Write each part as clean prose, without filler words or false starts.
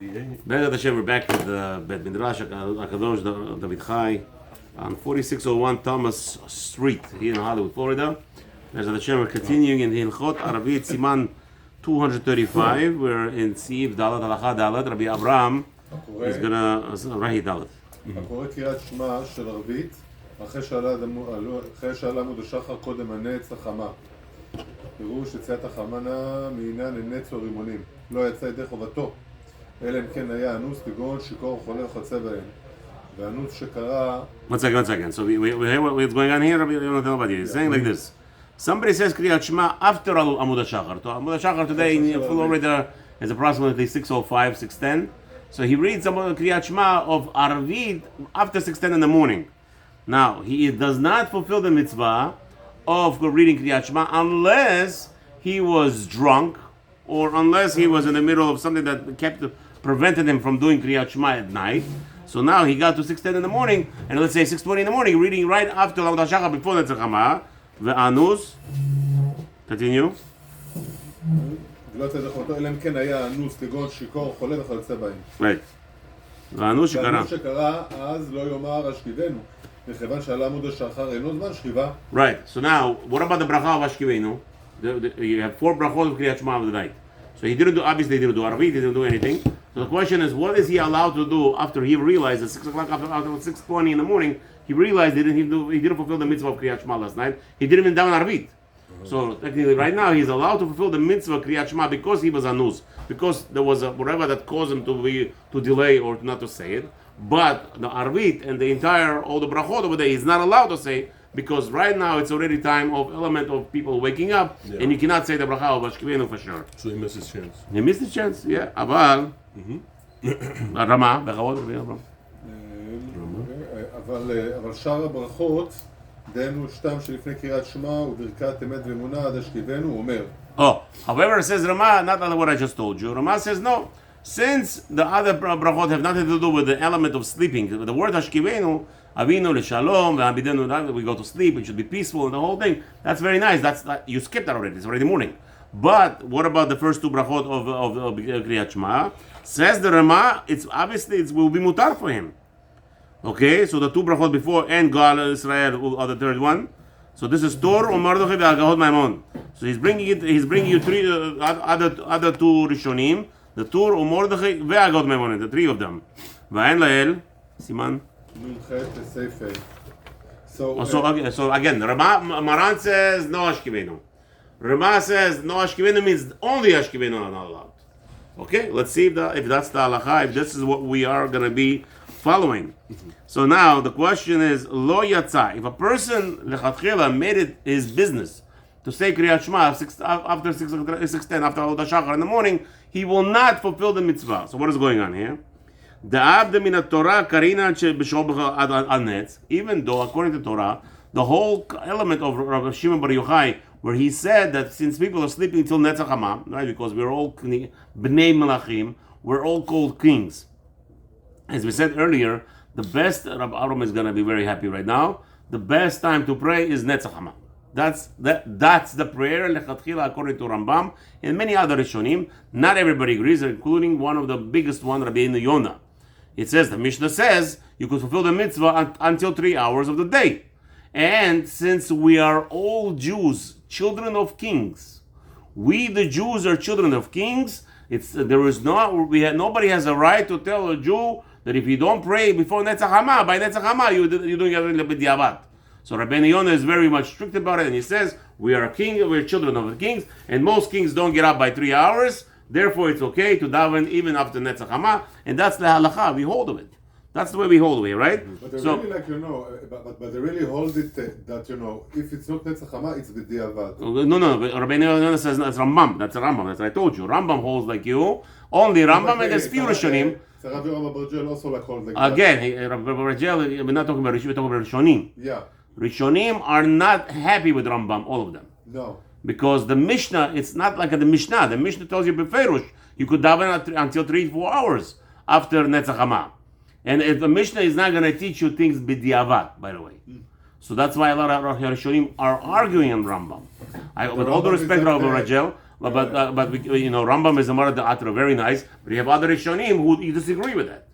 Be'ezrat Hashem, we're back with the Bet Midrash Akadosh David Chai on 4601 Thomas Street here in Hollywood, Florida. Be'ezrat Hashem, we're continuing in the Halachot Arvit Siman 235. We're in Siv Dalat Halacha Dalat. Rabbi Abraham is gonna Rahi Dalat. הקורא קריאת שמע של ערבית אחרי שעלה עמוד השחר קודם הנץ החמה. פירוש יציאת החמנה מעניין לנץ או רימונים. לא יצא ידי חובתו. אלא אם כן היה אנוס כגון שיכור חולה וחצה בהם. והאנוס שקרה... One second. So we hear what's going on here, Rabbi Yonatan. He's saying like this. Somebody says Kriyat Shema after Amud HaShachar. Amud HaShachar today in Florida is approximately 6:05, 6:10. So he reads some of the Kriyat Shema of Arvit after 6:10 in the morning. Now, he does not fulfill the mitzvah of reading Kriyat Shema unless he was drunk or unless he was in the middle of something that prevented him from doing Kriyat Shema at night. So now he got to 6:10 in the morning, and let's say 6:20 in the morning, reading right after Amud HaShachar before the Tzachama. Ve'anus. Continue. לא יצא ידי חובתו, אלא אם כן היה אנוס כגון שיכור חולה וחצה בהם. Right. והאנוס שקרה. והאנוס שקרה, אז לא יאמר השכיבנו. מכיוון שעלה עמוד השחר אינו זמן שכיבה. Right. So now, what about the bracha of Ashkivenu? You have 4 brachot of Kriyat Shema of the night. So he didn't do, obviously he didn't do Arvit, he didn't do anything. So the question is, what is he allowed to do after he realized at 6 o'clock, after 6:20 in the morning, he realized he didn't fulfill the mitzvah of Kriyat Shema last night. He didn't even daven Arvit. So technically right now he's allowed to fulfill the mitzvah of Kriyat Shema because he was anus, because there was whatever that caused him to delay or not to say it. But the Arvit and the entire, all the brachot over there, he's not allowed to say, because right now it's already time of element of people waking up, and you cannot say the bracha of Ashkivenu for sure. So he missed his chance. He missed his chance, yeah. אבל, רמה, בכבוד, אבל שאר הברכות, דהיינו שתם שלפני קריאת שמע וברכת אמת ואמונה עד השכיבנו, הוא אומר. However, it says Rama, not what I just told you. Rama says no. Since the other brachot have nothing to do with the element of sleeping, the word Hashkivenu, Avinu l'shalom, ve'abidenu, we go to sleep, it should be peaceful, and the whole thing. That's very nice. You skipped that already. It's already morning. But what about the first 2 brachot of Kriyat Shema? Says the Rama, it will be mutar for him. Okay, so the 2 brachot before and Gal Israel are the third one. So this is Tor Umardochi ve'agahot Maimon. So he's bringing you 3 other 2 Rishonim, the Tor Umardochi ve'agahot Maimon, the 3 of them. Va'en la'el, Siman. So again, Maran says no Ashkivenu. Rama says no Ashkivenu means only Ashkivenu are not allowed. Okay, let's see if that's the halacha, if this is what we are going to be following. So now the question is, Lo Yatza, if a person lechatchila made it his business to say Kriyat Shema after 6:10, after Amud HaShachar in the morning, he will not fulfill the mitzvah. So what is going on here? Even though according to Torah, the whole element of Rabbi Shimon Bar Yochai, where he said that since people are sleeping until Netzach Hama, right, because we're all Bnei Melachim, we're all called kings. As we said earlier, the best, Rabbi Aram is going to be very happy right now, the best time to pray is Netzach Hama. That's the prayer, lechatchila, according to Rambam, and many other Rishonim. Not everybody agrees, including one of the biggest one, Rabbi Yonah. It says, the Mishnah says, you could fulfill the mitzvah until 3 hours of the day. And since we are all Jews, children of kings, we the Jews are children of kings, nobody has a right to tell a Jew that if you don't pray before Netzach Hama, by Netzach Hama, you're doing everything b'diavad. So Rabbi Yonah is very much strict about it, and he says, we are a king, we're children of the kings, and most kings don't get up by 3 hours, therefore it's okay to daven even after Netzach Hama, and that's the halacha, we hold of it. That's the way we hold it, right? But they really but they really hold it that, if it's not Netzach Hama, it's b'diavad. No, but Rabbi Yonah says that's Rambam, that's what I told you. Rambam holds like you, only Rambam, and there's few Rishonim. Again, Rabbi Rajel, we're not talking about Rishonim, we're talking about Rishonim. Yeah. Rishonim are not happy with Rambam, all of them. No. Because the Mishnah, it's not like the Mishnah. The Mishnah tells you beferush, you could daven until 3-4 hours after Netzach Hama. And if the Mishnah is not going to teach you things b'diavad, by the way. So that's why a lot of Rishonim are arguing on Rambam. With all the respect, Rabbi Rajel, But Rambam is a Mara Da'atra, very nice. But you have other Rishonim who disagree with that,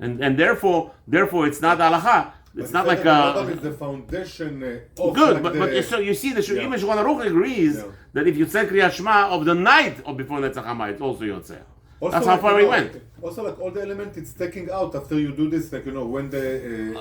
and therefore it's not halacha. It's not like Rambam is the foundation of good. like But so you see, the even Shulchan Aruch agrees that if you say Kriyat Shema of the night or before Netzach Hama, it's also Yotzeh. That's how far we went. Also, like all the elements, it's taking out after you do this. Like when the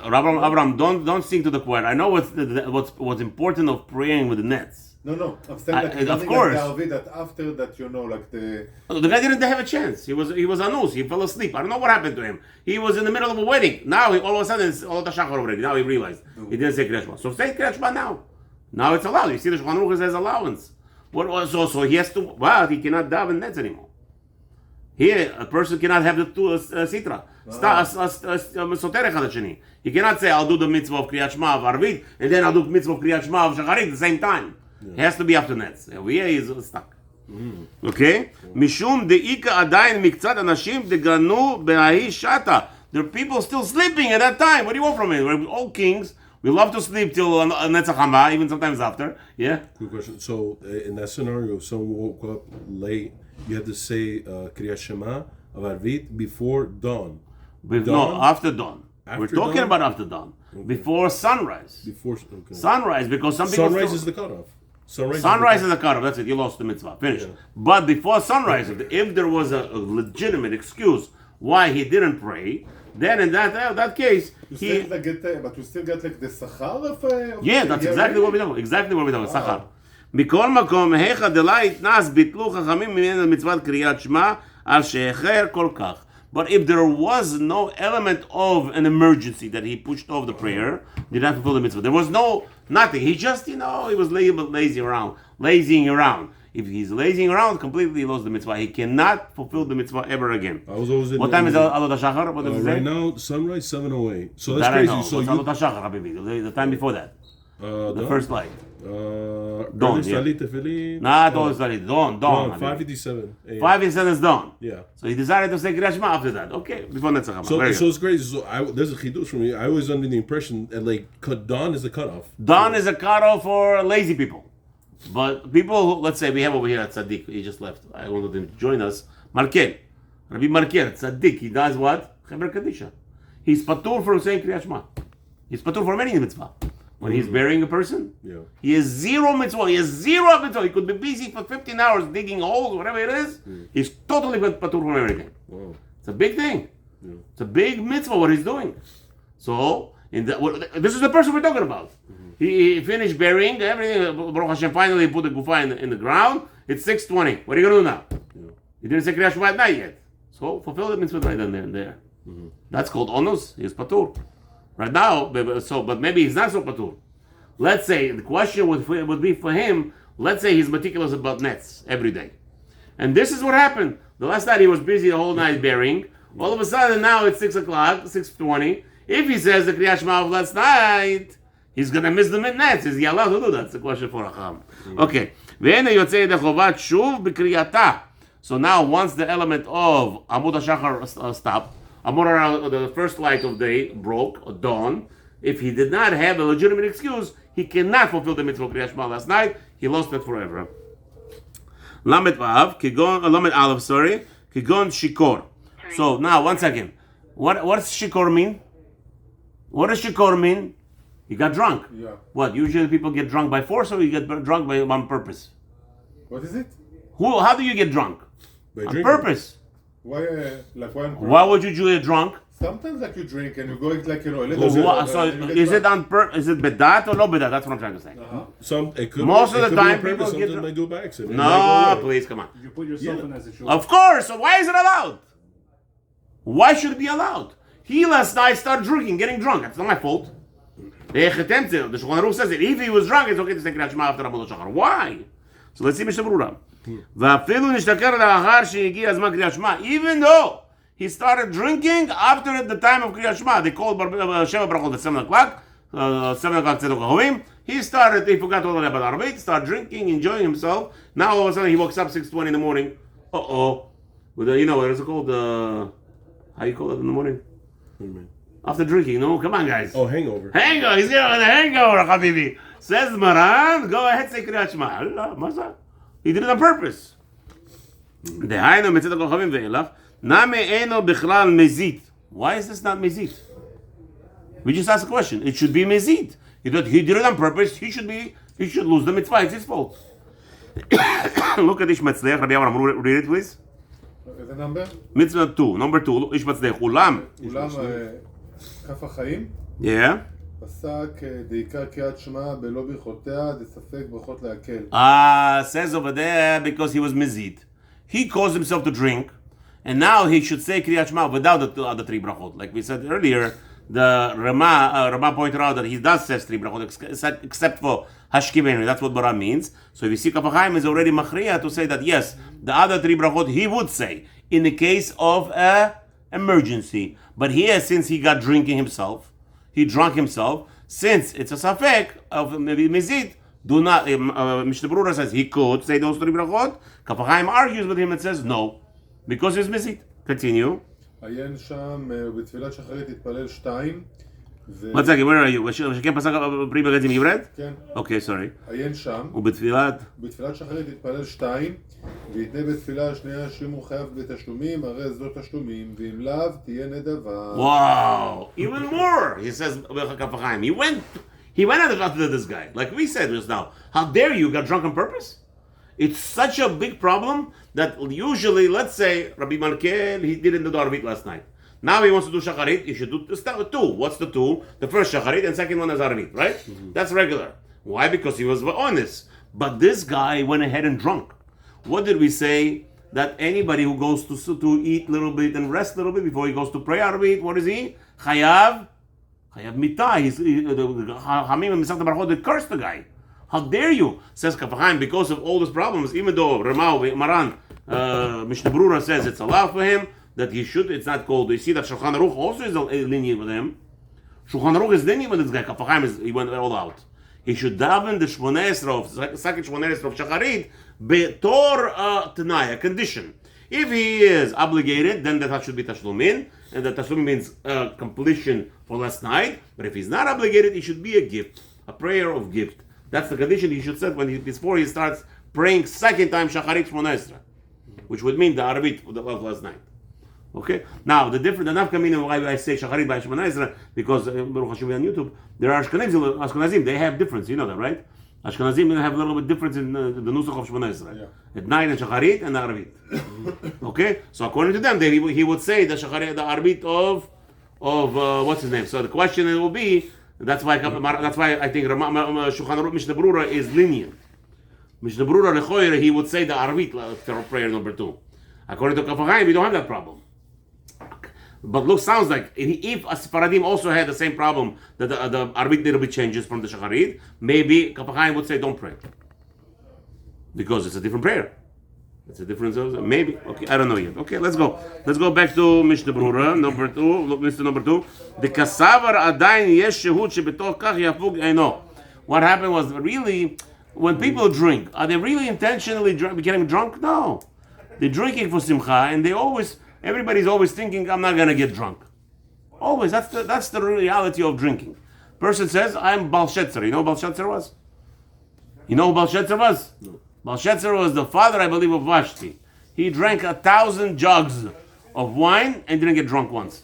Abraham, don't sing to the choir. I know what's important of praying with the nets. No. I'm saying like of course. Like the Arvit, that after that, like the guy didn't have a chance. He was anus. He fell asleep. I don't know what happened to him. He was in the middle of a wedding. Now all of a sudden it's all the shachar already. Now he realized he didn't say Kriyat Shema. So say Kriyat Shema now. Now it's allowed. You see the Shulchan Aruch says allowance. So he has to. Wow, he cannot daven nets anymore. Here, a person cannot have the two sitra. Soterech HaSheni. He cannot say, I'll do the mitzvah of Kriyat Shema of Arvit, and then I'll do the mitzvah of Kriyat Shema of Shacharit at the same time. It has to be after nets. Over here, he's stuck. Okay? Mishum de'ika adayin miktzat anashim deganu be'ahi shata. There are people still sleeping at that time. What do you want from me? We're all kings. We love to sleep till Netzach Hama, even sometimes after. Yeah? Good question. So, in that scenario, if someone woke up late, you have to say Kriyat Shema of Arvit before dawn. No, after dawn. After We're talking dawn? about after dawn. Okay. Before sunrise. Okay. Sunrise, because some people Sunrise still, is the cutoff. Sunrise is the cutoff. That's it. You lost the mitzvah. Finished. Yeah. But before sunrise, if there was a legitimate excuse why he didn't pray, then in that case, but you still get like the sachar of yeah, that's exactly what we're talking about. Exactly what we're talking about. Sachar. מכל מקום, היכא דלה התנס, ביטלו חכמים ממנו מצוות קריאת שמע, על שאיחר כל כך. But if there was no element of an emergency that he pushed off the prayer, did not fulfill the mitzvah. There was nothing. He just, he was lazying around. If he's lazying around, completely he lost the mitzvah. He cannot fulfill the mitzvah ever again. What time is Alot HaShachar? What does it say? Right now, sunrise 7:08. So that's that crazy. I know. So What's Alot HaShachar, Habibi? The time before that. The first light. Dawn, yeah. Not always Salit. Dawn. 5:57. 5:57 is dawn. Yeah. So he decided to say Kriyat Shema after that. Okay, before Netzach Hama. So it's crazy. So there's a chidush for me. I was under the impression that dawn is the cutoff. Dawn is a cutoff for lazy people. But people, let's say we have over here at Tzaddik, he just left. I wanted him to join us. Markel. Rabbi Markel, Tzaddik, he does what? Cheber Kadisha. He's patur from saying Kriyat Shema. He's patur from any mitzvah. When he's burying a person, he has zero mitzvah. He could be busy for 15 hours digging holes, whatever it is. He's totally patur from everything. Wow. It's a big thing. Yeah. It's a big mitzvah what he's doing. So, this is the person we're talking about. He finished burying everything. Baruch Hashem finally put the gufa in the ground. It's 6:20. What are you going to do now? He didn't say Kriyat Shema at night yet. So, fulfill the mitzvah right then and there. That's called onus. He's patur. Right now, but maybe he's not so patur. Let's say the question would be for him. Let's say he's meticulous about nets every day, and this is what happened. The last night he was busy the whole night burying. All of a sudden now it's 6:00, 6:20. If he says the Kriyat Shema of last night, he's gonna miss the nets. Is he allowed to do that? That's the question for Acham. Okay. So now once the element of Amud HaShachar stopped, the first light of day broke, or dawn. If he did not have a legitimate excuse, he cannot fulfill the mitzvah of Kriyat Shema last night. He lost it forever. Lamed Aleph, sorry. Kigon Shikor. So now, one second. What does Shikor mean? What does Shikor mean? He got drunk. Yeah. What? Usually people get drunk by force, or you get drunk on purpose? What is it? How do you get drunk? By on drinking. Purpose. Why? Why would you get drunk? Sometimes you drink and you go a little Is it on purpose? Is it bedat or no bedat? That's what I'm trying to say. Most of the time people get drunk. They do by accident. No, please, come on. You put yourself in as a shul. Of course. So why is it allowed? Why should it be allowed? He last night started drinking, getting drunk. That's not my fault. The Shulchan Aruch says it. If he was drunk, it's okay to say Kriyat Shema after Amud HaShachar. Why? So let's see Mishnah Berurah. Even though he started drinking after the time of Kriyat Shema, they called Sheva Brachot at 7 o'clock. 7 o'clock Tzedok HaHoim. He forgot all about Arvit, started drinking, enjoying himself. Now all of a sudden he wakes up 6:20 in the morning. With what is it called? How you call it in the morning? What do you mean? After drinking, no? Come on, guys. Oh, hangover. Hangover. He's getting a hangover, Habibi. Says Maran, go ahead, say Kriyat Shema. Allah, Masa. He did it on purpose. דהיינו מצאת הכוכבים ואילך, נמי אינו בכלל מזית. Why is this not mezit? We just asked a question. It should be mezit. He did it on purpose. He should lose the mitzvah. It's his fault. Look at Ish Matzliach. Rabbi Avraham, read it please. איזה נאמבר? Mitzvah 2, number 2, Ish Matzliach. אולם. כף החיים? Yeah. פסק דעיקר קריאת שמע בלא ברכותיה, דספק ברכות להקל. Says over there because he was mezid. He caused himself to drink, and now he should say Kriyat Shema without the other 3 brachot. Like we said earlier, the Rama pointed out that he does say 3 brachot, except for Hashkivenu. That's what Bara means. So if you see Kaf HaChaim is already machriya to say that yes, the other 3 brachot he would say in the case of a emergency. But here, since he got drinking himself, he drunk himself, since it's a safek of maybe mezid, do not. Mishnah Berurah says he could say those 3 brachot. Kaf HaChaim argues with him and says no, because he's mezid. Continue. עיין שם, ובתפילת שחרית התפלל 2. One second, where are you? שכן פסק פרי בגדים יברד? כן. Okay, sorry. עיין שם. ובתפילת שחרית התפלל 2, ויתנה בתפילה השנייה שאם הוא חייב בתשלומים, הרי זו תשלומים, ואם לאו, תהיה נדבה. Wow! Even more! He says, he went after this guy. Like we said just now. How dare you got drunk on purpose? It's such a big problem that usually, let's say, Rabbi Malkel, he didn't do the Arvit last night. Now he wants to do Shacharit, he should do 2. What's the 2? The first Shacharit and second one is Arvit, right? Mm-hmm. That's regular. Why? Because he was honest. But this guy went ahead and drunk. What did we say? That anybody who goes to eat a little bit and rest a little bit before he goes to pray Arvit, what is he? Chayav mitah. Hamim and Misach Barachot, they cursed the guy. How dare you? Says Kaf HaChaim, because of all these problems, even though Ramah, Maran, Mishnah Berurah says it's allowed for him, that he should, it's not called. You see that Shulchan Aruch also is lenient with him. Shulchan Aruch is lenient with this guy. Kaf HaChaim he went all out. He should daven the Shmoneh Esrei, second Shmoneh Esrei of Shacharit, betor Tanai, a condition. If he is obligated, then that should be Tashlumin, and that Tashlumin means completion for last night. But if he's not obligated, it should be a gift, a prayer of gift. That's the condition he should set before he starts praying second time Shacharit Shmoneh Esrei, which would mean the Arvit of last night. Okay. Now the nafkamina why I say Shacharit by Shmoneh Esrei, because Baruch Hashem on YouTube there are Ashkenazim. They have difference. You know that, right? Ashkenazim have a little bit difference in the nusach of Shmoneh Esrei. Yeah. At night and Shacharit and the Arvit. Okay. So according to them, he would say the Shacharit, the Arvit of what's his name. So the question will be. That's why I think Shulchan Aruch Mishnah Berurah is lenient. Mishnah Berurah Lechoyer, he would say the Arvit prayer number 2. According to Kaf HaChaim, we don't have that problem. But look, sounds like if Sephardim also had the same problem that the Arvit little bit changes from the Shacharit, maybe Kaf HaChaim would say don't pray because it's a different prayer. It's a difference. Maybe. Okay, I don't know yet. Okay, let's go. Let's go back to Mishnah Berurah, number 2. Look, Mr. number 2. The kasavar adayin yesh shehut shebetoch kach yafug eino. What happened was really when people drink, are they really intentionally getting drunk? No, they're drinking for simcha, and everybody's always thinking, I'm not gonna get drunk. Always. That's the reality of drinking. Person says, I'm Baal Shetzer. You know who Baal Shetzer was? You know who Baal Shetzer was? No. Baal Shetzer was the father, I believe, of Vashti. He drank 1,000 jugs of wine and didn't get drunk once.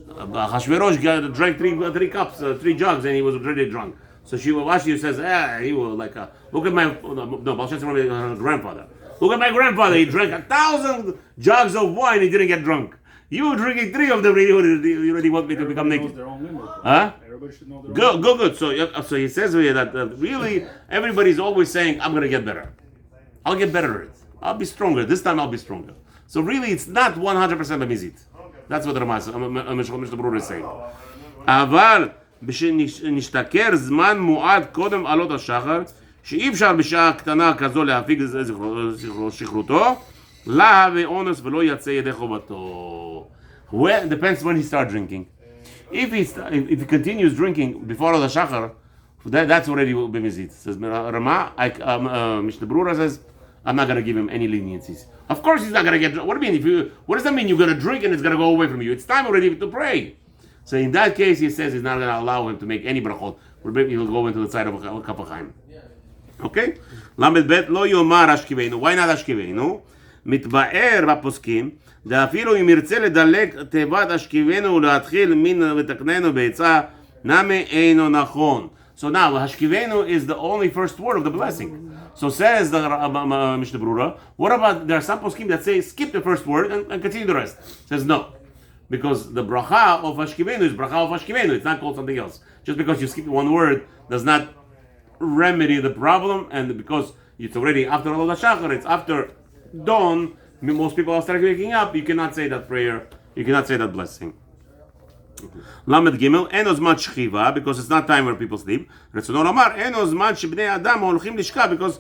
Hashverosh drank 3 cups, 3 jugs, and he was already drunk. So Vashti says, he was like, look at my, Baal Shetzer was her grandfather. Look at my grandfather, he drank 1,000 jugs of wine, he didn't get drunk. You were drinking 3 of them, you already want me to become naked. Huh? Everybody should know their own limit. Good. So he says here that really everybody's always saying, I'm going to get better. I'll get better at it. I'll be stronger. This time I'll be stronger. So really it's not 100% במזיד. That's what the Mishnah Berurah is saying. אבל בשנשתכר זמן מועד קודם עלות השחר, שאי אפשר בשעה קטנה כזו להפיג שכרותו, לה ואונס ולא יצא ידי חובתו. Well, depends when he starts drinking. If he continues drinking before the shachar, that's already b'mizit. Says Rama, Mishnah Berurah says, I'm not going to give him any leniencies. Of course, he's not going to get drunk. What do you mean? What does that mean? You're going to drink and it's going to go away from you. It's time already to pray. So in that case, he says he's not going to allow him to make any brachot. Maybe he'll go into the side of a Kaf HaChaim. אוקיי? ל"ב לא יאמר השכיבנו. why not השכיבנו? מתבאר בפוסקים, ואפילו אם ירצה לדלג תיבת השכיבנו ולהתחיל מן ותקננו בעצה, נמי אינו נכון. So now, השכיבנו is the only first word of the blessing. So says the Mishnah Berurah, what about, there are some poskim that say skip the first word and continue the rest. Says no. Because the bracha of Hashkivenu is bracha of Hashkivenu. It's not called something else. Just because you skip one word does not remedy the problem, and because it's already after Alot HaShachar, it's after dawn, most people are starting waking up, you cannot say that prayer, you cannot say that blessing. Lamed Gimel, אין זמן שכיבה, because it's not time where people sleep. רצונו לומר, אין זמן שבני אדם הולכים לשכב, because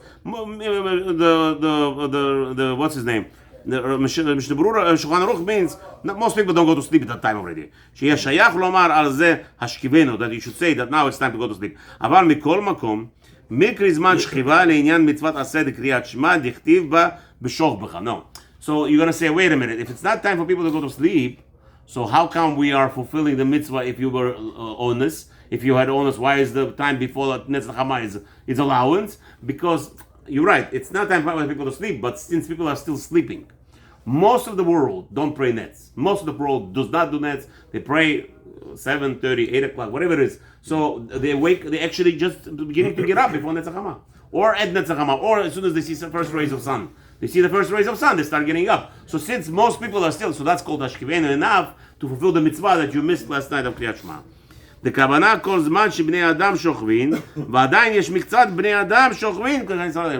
the what's his name? The Mishnah Berurah, Shulchan Aruch means most people don't go to sleep at that time already. שיהיה שייך לומר על זה השכיבנו, that you should say that now it's time to go to sleep. אבל מכל מקום, מקרי זמן שכיבה לעניין מצוות עשה דקריאת שמע, דכתיב בה בשוך בך. No. So you're going to say, wait a minute, if it's not time for people to go to sleep, so how come we are fulfilling the mitzvah if you were honest? If you had honest, why is the time before Netzach Hama is allowance? Because you're right, it's not time for people to sleep, but since people are still sleeping, most of the world don't pray nets. Most of the world does not do nets. They pray 7:30, 8 o'clock, whatever it is. So they wake, they actually just beginning to get up before Netzach Hama, or at Netzach Hama, or as soon as they see the first rays of sun. They see the first rays of sun, they start getting up. So since most people are still, so that's called Hashkivenu enough to fulfill the mitzvah that you missed last night of Kriyat Shema. The Kavanah כל זמן שבני אדם שוכבים, ועדיין יש מקצת בני אדם שוכבים,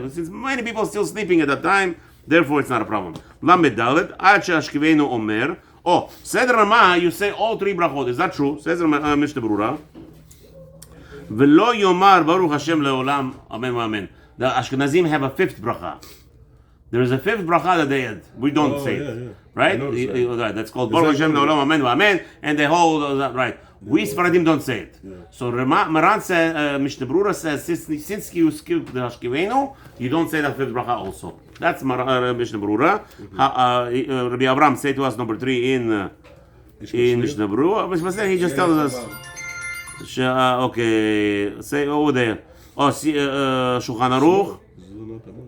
since many people are still sleeping at that time, therefore it's not a problem. למד ד' עד שהשכיבנו אומר, סדר רמה, you say all three brachot, is that true? says משנה ברורה. ולא יאמר ברוך השם לעולם, אמן ואמן. The Ashkenazim have a fifth bracha. There is a fifth bracha that they add. We don't say it. Right? That's called Baruch Hashem Le'olam Amen V'Amen, and they hold that right. We Sfaradim don't say it. So Maran says, Mishnah Berurah says, since you skip the Hashkivenu, you don't say that fifth bracha also. That's Mishnah Berurah. Rabbi Avram say to us number 3 in Mishnah Berurah. He just tells us, okay, say over there. Shulchan Aruch.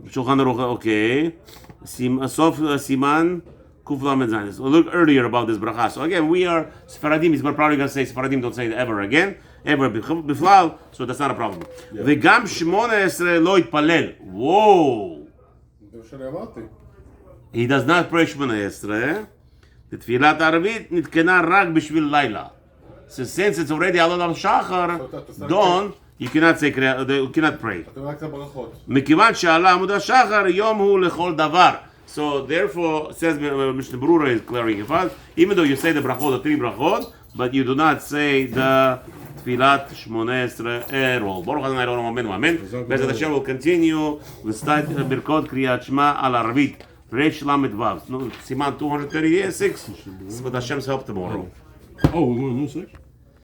Shulchan Aruch, okay. Sof Siman Kuf Lamed Zayin. So look earlier about this bracha. So again, we are Sfaradim. He's probably going to say Sfaradim don't say it ever again, ever biflal. So that's not a problem. V'gam 18 lo yitpalel. Whoa. He does not pray 18. The tefillat Arvit nitkena rak b'shvil layla. So since it's already Alot HaShachar, dawn. You cannot say, you cannot pray. מכיוון שעלה עמוד השחר, יום הוא לכל דבר. So therefore, says Mishnah Berurah is clearing it. Even though you say the brachot, the 3 brachot, but you do not say the tefillat 18 at all. Baruch Adonai Olam Amen Amen. Bezrat Hashem will continue with start Birkot Kriyat Shema al Arvit. Reish Lamed Vav. Siman 236. With Hashem's help tomorrow. Oh, we're going to 6?